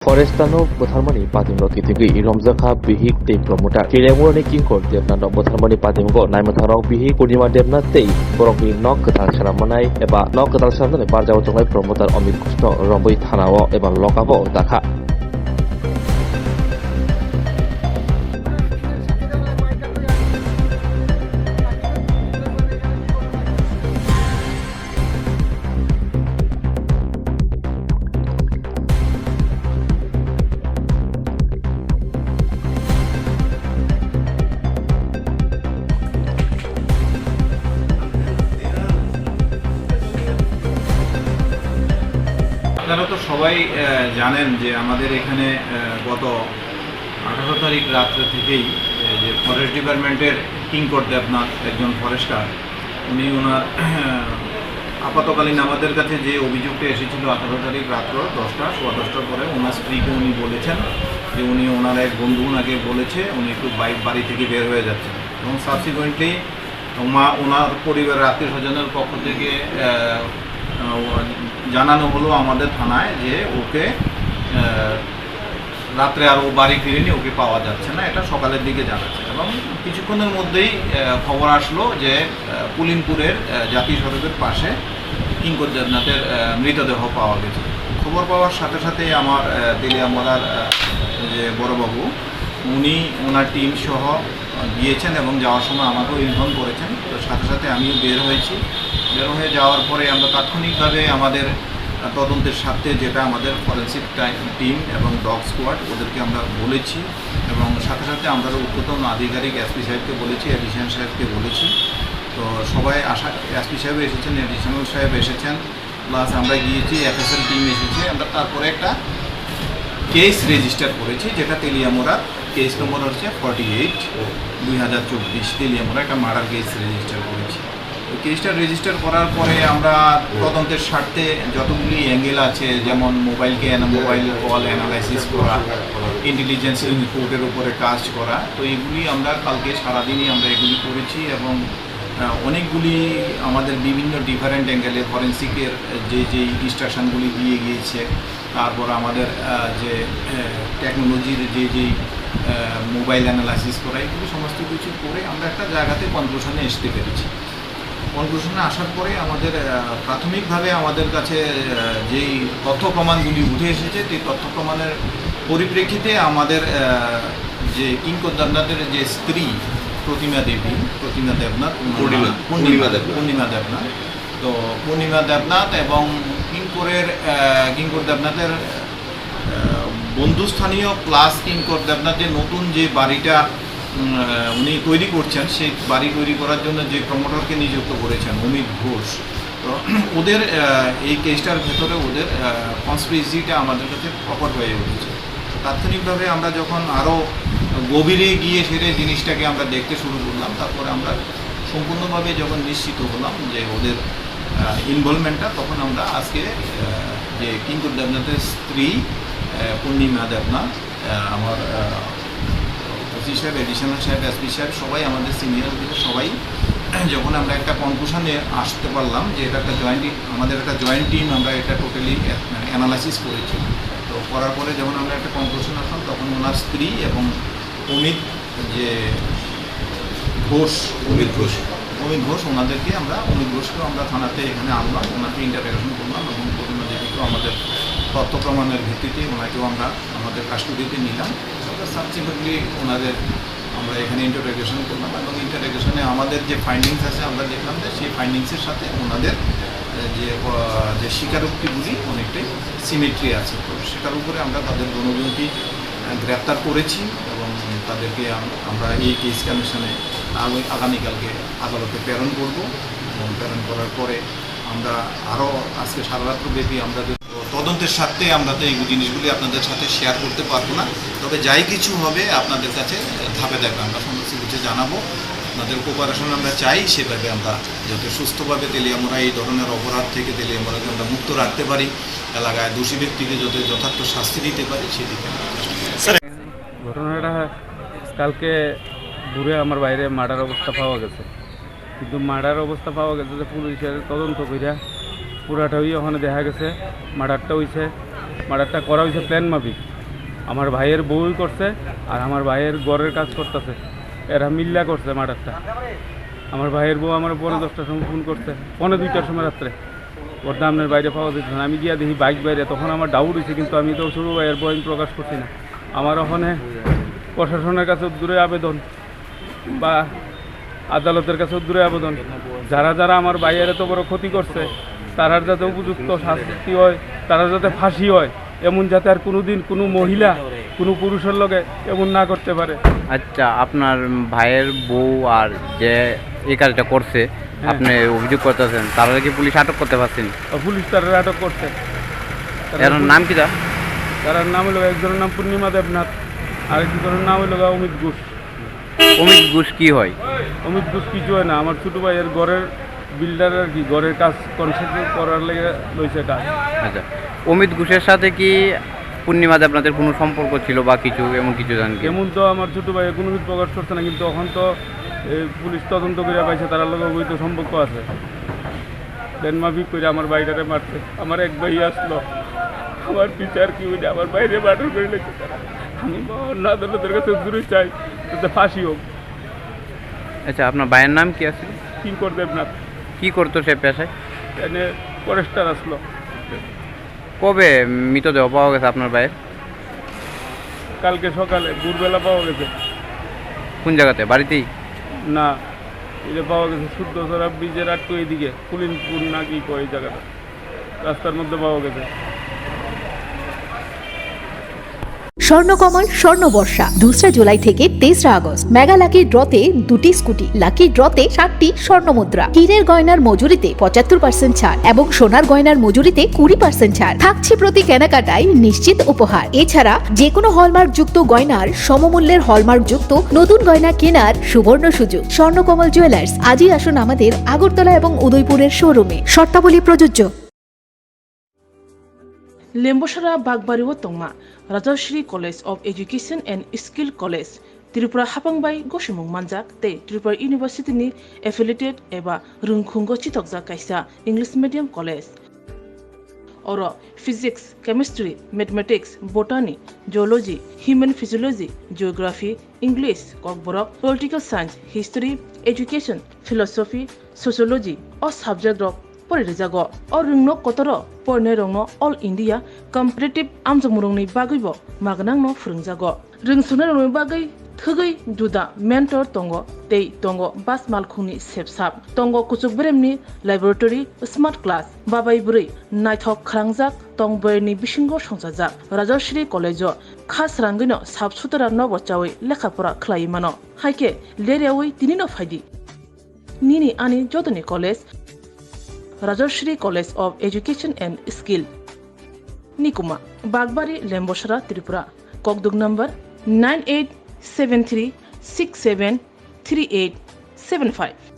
Forestano Botharmani Patimro Kitigi Romzaka Bihik Te Promoter Kilemurani Kinkor Devnando Botharmani Patimgo Naimatharok Bihik Purnima Devna Te Borokni Nok Katal Sharamanai Eba Nok Katal Shandane Barjaw Tongai Promoter Omid Kusto Romboi Thanao Eba Lokabo Dakha আপনারা তো সবাই জানেন যে আমাদের এখানে গত 18 তারিখ রাত্রে থেকেই যে ফরেস্ট ডিপার্টমেন্টের কিঙ্কর দেবনাথ একজন ফরেস্টার উনি ওনার আপাতকালীন আমাদের কাছে যে অভিযোগটা এসেছিল 18 তারিখ রাত্র 10টার পরে ওনার স্ত্রীকে উনি বলেছেন যে উনি ওনার এক বন্ধু ওনাকে বলেছে উনি একটু বাড়ি থেকে বের হয়ে যাচ্ছেন এবং সাবসিকুয়েন্টলি ওনার পরিবারের আত্মীয় স্বজনের পক্ষ থেকে জানানো হলো আমাদের থানায় যে ওকে রাত্রে আর ও বাড়ি ফিরেনি, ওকে পাওয়া যাচ্ছে না, এটা সকালের দিকে জানাচ্ছে এবং কিছুক্ষণের মধ্যেই খবর আসলো যে পুলিনপুরের জাতীয় সড়কের পাশে কিঙ্কর দেবনাথের মৃতদেহ পাওয়া গেছে। খবর পাওয়ার সাথে সাথে আমার তেলিয়ামুড়ার যে বড়বাবু উনি ওনার টিম সহ গিয়েছেন এবং যাওয়ার সময় আমাকেও ইনফর্ম করেছেন। তো সাথে সাথে আমিও বের হয়েছি। বের হয়ে যাওয়ার পরে আমরা তাৎক্ষণিকভাবে আমাদের তদন্তের স্বার্থে যেটা আমাদের ফরেন্সিক টিম এবং ডগ স্কোয়াড ওদেরকে আমরা বলেছি এবং সাথে সাথে আমরা ঊর্ধ্বতন আধিকারিক এসপি সাহেবকে বলেছি, এডিশনাল সাহেবকে বলেছি। তো সবাই এসপি সাহেব এসেছেন, এডিশনাল সাহেব এসেছেন, প্লাস আমরা গিয়েছি, এফএসএল টিম এসেছে। আমরা তারপরে একটা কেস রেজিস্টার করেছি যেটা তেলিয়ামুড়া কেস নম্বর হচ্ছে 48/2024 তেলিয়ামুড়া একটা মার্ডার কেস রেজিস্টার করেছি। তো কেসটা রেজিস্টার করার পরে আমরা তদন্তের স্বার্থে যতগুলি অ্যাঙ্গেল আছে, যেমন মোবাইল কল অ্যানালাইসিস করা, ইন্টেলিজেন্স রিপোর্টের উপরে কাজ করা, তো এগুলি আমরা কালকে সারাদিনই আমরা এগুলি করেছি এবং অনেকগুলি আমাদের বিভিন্ন ডিফারেন্ট অ্যাঙ্গেলে ফরেন্সিকের যে ইনস্ট্রাকশানগুলি দিয়ে গিয়েছে, তারপর আমাদের যে টেকনোলজির যে মোবাইল অ্যানালাইসিস করা, এগুলি সমস্ত কিছু করে আমরা একটা জায়গাতে কনক্লুশনে আসতে পেরেছি। কনক্লুশনে আসার পরে আমাদের প্রাথমিকভাবে আমাদের কাছে যেই তথ্য প্রমাণগুলি উঠে এসেছে সেই তথ্য প্রমাণের পরিপ্রেক্ষিতে আমাদের যে কিঙ্কর দেবনাথের যে স্ত্রী পূর্ণিমা দেবনাথ, তো পূর্ণিমা দেবনাথ এবং কিঙ্কর দেবনাথের বন্ধুস্থানীয় প্লাস কিঙ্কর দেবনাথ যে নতুন যে বাড়িটা উনি তৈরি করছেন, সেই বাড়ি তৈরি করার জন্য যে প্রমোটরকে নিযুক্ত করেছেন অমিত ঘোষ, তো ওদের এই কেসটার ভেতরে ওদের কনস্পিরেসিটা আমাদের কাছে প্রকট হয়ে উঠেছে। তাৎক্ষণিকভাবে আমরা যখন আরও গভীরে গিয়ে সেরে জিনিসটাকে আমরা দেখতে শুরু করলাম, তারপরে আমরা সম্পূর্ণভাবে যখন নিশ্চিত হলাম যে ওদের ইনভলভমেন্টটা, তখন আমরা আজকে যে কিঙ্কর দেবনাথের স্ত্রী পূর্ণিমা দেবনাথ, আমার ওসি সাহেব, এডিশনাল সাহেব, এসপি সাহেব, সবাই আমাদের সিনিয়র সবাই যখন আমরা একটা কনক্লুশনে আসতে পারলাম যে এটা একটা আমাদের একটা জয়েন্ট টিম, আমরা এটা টোটালি অ্যানালাইসিস করেছি। তো করার পরে যখন আমরা একটা কনক্লুশন আসলাম, তখন ওনার স্ত্রী এবং অমিত ঘোষ ওনাদেরকে অমিত ঘোষকেও আমরা থানাতে এখানে আনলাম, ওনাকে ইন্টারোগেশন করলাম এবং পূর্ণিমা দেবীকেও আমাদের তথ্য প্রমাণের ভিত্তিতে ওনাকেও আমরা আমাদের কাস্টডিতে নিলাম। সাবসিকুয়েন্টলি ওনাদের আমরা এখানে ইন্টারোগেশন করলাম এবং ইন্টারোগেশনে আমাদের যে ফাইন্ডিংস আছে আমরা দেখলাম যে সেই ফাইন্ডিংসের সাথে ওনাদের যে স্বীকারোক্তিগুলি অনেকটাই সিমেট্রি আছে। তো সেটার উপরে আমরা তাদের দুজনকে গ্রেপ্তার করেছি এবং তাদেরকে আমরা এই কেস কমিশনে আগামীকালকে আদালতে প্রেরণ করব এবং প্রেরণ করার পরে আমরা আরও আজকে সারা রাত্রব্যাপী আমরা তদন্তের স্বার্থে আমরা তো এই জিনিসগুলি আপনাদের সাথে শেয়ার করতে পারবো না, তবে যাই কিছু হবে আপনাদের কাছে ধাপে ধাপে আমরা সমস্ত কিছু জানাবো। আপনাদের কোপারেশন আমরা চাই, সেভাবে আমরা যাতে সুস্থভাবে তেলিয়ামুড়া এই ধরনের অপরাধ থেকে তেলিয়ামুড়াকে আমরা মুক্ত রাখতে পারি, এলাকায় দোষী ব্যক্তিকে যাতে যথার্থ শাস্তি দিতে পারি সেদিকে। ঘটনাটা কালকে দূরে আমার বাইরে মার্ডার অবস্থা পাওয়া গেছে, কিন্তু মার্ডার অবস্থা পাওয়া গেছে যে পুলিশের তদন্ত কইরা পুরাটা ওখানে দেখা গেছে মার্ডারটা করা হয়েছে প্ল্যান মাফিক। আমার ভাইয়ের বউই করছে আর আমার ভাইয়ের ঘরের কাজ করতেছে, এরা মিল্লা করছে মার্ডারটা। আমার ভাইয়ের বউ আমার 10:30টার সময় ফোন করছে, 2:45টার সময় রাত্রে, ওর দামের বাইরে পাওয়া যেত না। আমি গিয়া দেখি বাইক বাইরে, তখন আমার ডাউট হয়েছে, কিন্তু আমি তো ছোটো ভাইয়ের বউ আমি প্রকাশ করছি না। আমার ওখানে প্রশাসনের কাছে দূরে আবেদন বা আদালতের কাছে দূরে আবেদন, যারা যারা আমার ভাইয়ের এত বড় ক্ষতি করছে তারা যাতে উপযুক্ত শাস্তি হয়, তারা যাতে ফাঁসি হয়, এমন যাতে আর কোনো দিন কোনো মহিলা কোনো পুরুষের লগে এমন না করতে পারে। আচ্ছা, আপনার ভাইয়ের বউ আর যে এই কাজটা করছে আপনি অভিযোগ করতেছেন, তারা কি পুলিশ আটক করতে পারছেন? পুলিশ তারা আটক করছে। এর নাম কি? তার নাম হলো, একজনের নাম পূর্ণিমা দেবনাথ, আরেকজনের নাম হলো অমিত ঘোষ। অমিত ঘোষ কি হয়? অমিত ঘোষ কিছু হয় না, আমার ছোটো ভাইয়ের ঘরের বিল্ডার আর কি, ঘরের কাজ কনস্ট্রাকশন করার লেগে লইছে কাজ। আচ্ছা, অমিত ঘোষের সাথে কি পূর্ণিমা দেবনাথের কোনো সম্পর্ক ছিল বা কিছু এমন কিছু জানেন কি? এমন তো আমার ছোটো ভাইয়ের কোনো কিছু প্রকাশ করছে না, কিন্তু এখন তো পুলিশ তদন্ত করে পাইছে তার লগে বৈধ সম্পর্ক আছে। মাফিক করে আমার বাইরে মারছে, আমার এক ভাই আসলো, আমার বিচার কি হইলে আমার বাইরে মার্ডার করে লেগেছে তারা। আমি অন্য আদালতের কাছে দূরে চাই যাতে ফাঁসি হোক। আচ্ছা, আপনার ভাইয়ের নাম কি আছে? কিঙ্কর দেবনাথ। কি করতো সে পেশায়? এনে ফরেস্টার আসলো। কবে মৃতদেহ পাওয়া গেছে আপনার ভাইয়ের? কালকে সকালে ভোরবেলা পাওয়া গেছে। কোন জায়গাতে? বাড়িতেই? না, এটা পাওয়া গেছে শুদ্ধছড়া ব্রিজের একটু এইদিকে, কুলিনপুর না কি কয় এই জায়গাটা, রাস্তার মধ্যে পাওয়া গেছে। স্বর্ণকমল স্বর্ণবর্ষা 2 জুলাই থেকে 23 আগস্ট। মেগা লাকি ড্রতে 2টি স্কুটি, লাকি ড্রতে 7টি স্বর্ণমুদ্রা। হীরের গয়নার মজুরিতে 75% ছাড় এবং সোনার গয়নার মজুরিতে 20% ছাড় থাকছে প্রতি কেনাকাটায় নিশ্চিত উপহার। এছাড়া যে কোনো হলমার্ক যুক্ত গয়নার সমমূল্যের হলমার্ক যুক্ত নতুন গয়না কেনার সুবর্ণ সুযোগ। স্বর্ণকমল জুয়েলার্স, আজই আসুন আমাদের আগরতলা এবং উদয়পুরের শোরুমে। শর্তাবলী প্রযোজ্য। লেম্বসরা বাগবাড়িও তংমা Rajshree college of education and skill college Tripura हापांबाई गसिमुं मानजाक ते त्रिपुरा यूनिवर्सिटी एफिलिएटेड एबा रुंखुंगो चितकजाक कायसा इंग्लिश मीडियम कलेज और physics chemistry mathematics botany geology human physiology geography English Kokborok political science history education philosophy sociology और सब्जेक्ट रक परिरेजागो और रुंगनो कतरो परने रंगनो ऑल इंडिया कम्पिटिटिव आमजमुरंनि बागैबो मागनांनो फोरोंजागो रोंसुनो रंगनि बागै थगै दुदा मेंटर तंगो तै तंगो बास मालखुंनि सेबसाब तंगो कुचुक ब्रेमनि लैबोरेटरी स्मार्ट क्लास बाबाई बुरै नायथक खालांजाक तंबैनि बिसिंगो संजाजाक राजश्री कलेजो खास रांगैनो साबसुतरा नबचावै लेखाफोरा खलायमानो हायके लेरेवै तिनिनो फायदि निनि आनि जतनि college Rajshree college of education and skill निकुमा बागबारी लेम्बसरा त्रिपुरा ककदुग नंबर 9873673875।